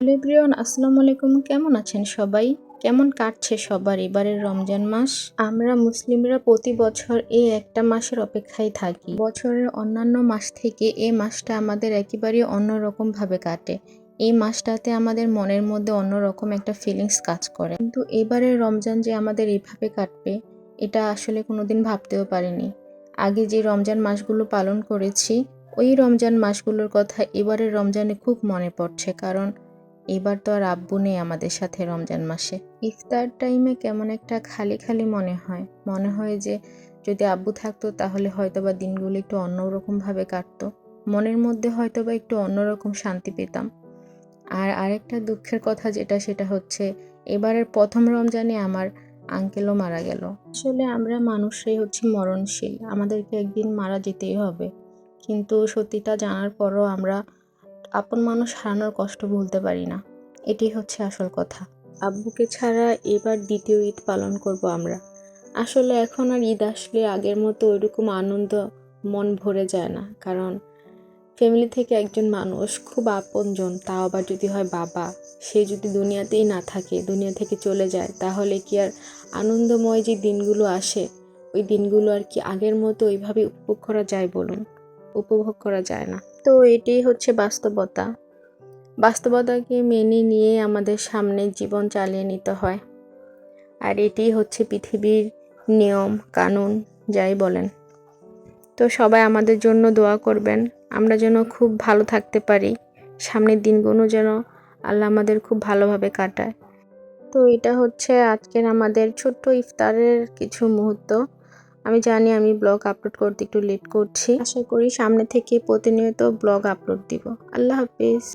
Hello everyone, আসসালামু আলাইকুম। কেমন আছেন সবাই? কেমন কাটছে সবার এবারের রমজান মাস? আমরা মুসলিমরা প্রতি বছর এই একটা মাসের অপেক্ষায় থাকি। বছরের অন্যান্য মাস থেকে এই মাসটা আমাদের একেবারেই অন্যরকমভাবে কাটে। এই মাসটাতে আমাদের মনের মধ্যে অন্যরকম একটা ফিলিংস কাজ করে। কিন্তু এবারের রমজান যে আমাদের এইভাবে কাটবে, এটা আসলে কোনোদিন ভাবতেও পারিনি। আগে যে রমজান মাসগুলো পালন করেছি, ওই রমজান মাসগুলোর কথা এবারের রমজানে খুব মনে পড়ছে। কারণ এবার তো আর আব্বু নেই আমাদের সাথে রমজান মাসে। ইফতার টাইমে কেমন একটা খালি খালি মনে হয় যে যদি আব্বু থাকতো তাহলে হয়তোবা দিনগুলো একটু অন্যরকমভাবে কাটতো। মনের মধ্যে হয়তোবা একটু অন্যরকম শান্তি পেতাম। আর আরেকটা দুঃখের কথা সেটা হচ্ছে এবারের প্রথম রমজানে আমার আঙ্কেলও মারা গেল। আসলে আমরা মানুষরাই হচ্ছে মরণশীল, আমাদেরকে একদিন মারা যেতেই হবে। কিন্তু সত্যিটা জানার পরও আমরা আপন মানুষ হারানোর কষ্ট ভুলতে পারি না। এটাই হচ্ছে আসল কথা। আব্বুকে ছাড়া এবার দ্বিতীয় ঈদ পালন করব আমরা। আসলে এখন আর ঈদ আসলে আগের মতো ওইরকম আনন্দ মন ভরে যায় না। কারণ ফ্যামিলি থেকে একজন মানুষ খুব আপনজন, তাও আবার যদি হয় বাবা, সে যদি দুনিয়াতেই না থাকে, দুনিয়া থেকে চলে যায়, তাহলে কি আর আনন্দময় যে দিনগুলো আসে, ওই দিনগুলো আর কি আগের মতো ওইভাবে উপভোগ করা যায় বলুন? উপভোগ করা যায় না। তো এটাই হচ্ছে বাস্তবতা। বাস্তবতাকে মেনে নিয়ে আমাদের সামনে জীবন চালিয়ে নিতে হয়। আর এটাই হচ্ছে পৃথিবীর নিয়ম কানুন, যাই বলেন। তো সবাই আমাদের জন্য দোয়া করবেন, আমরা যেন খুব ভালো থাকতে পারি, সামনের দিনগুলো যেন আল্লাহ আমাদের খুব ভালোভাবে কাটায়। তো এটা হচ্ছে আজকের আমাদের ছোট্ট ইফতারের কিছু মুহূর্ত। আমি জানি আমি ব্লগ আপলোড করতে একটু লেট করছি। আশা করি সামনে থেকে প্রতিনিয়ত ব্লগ আপলোড দিব। আল্লাহ হাফিজ।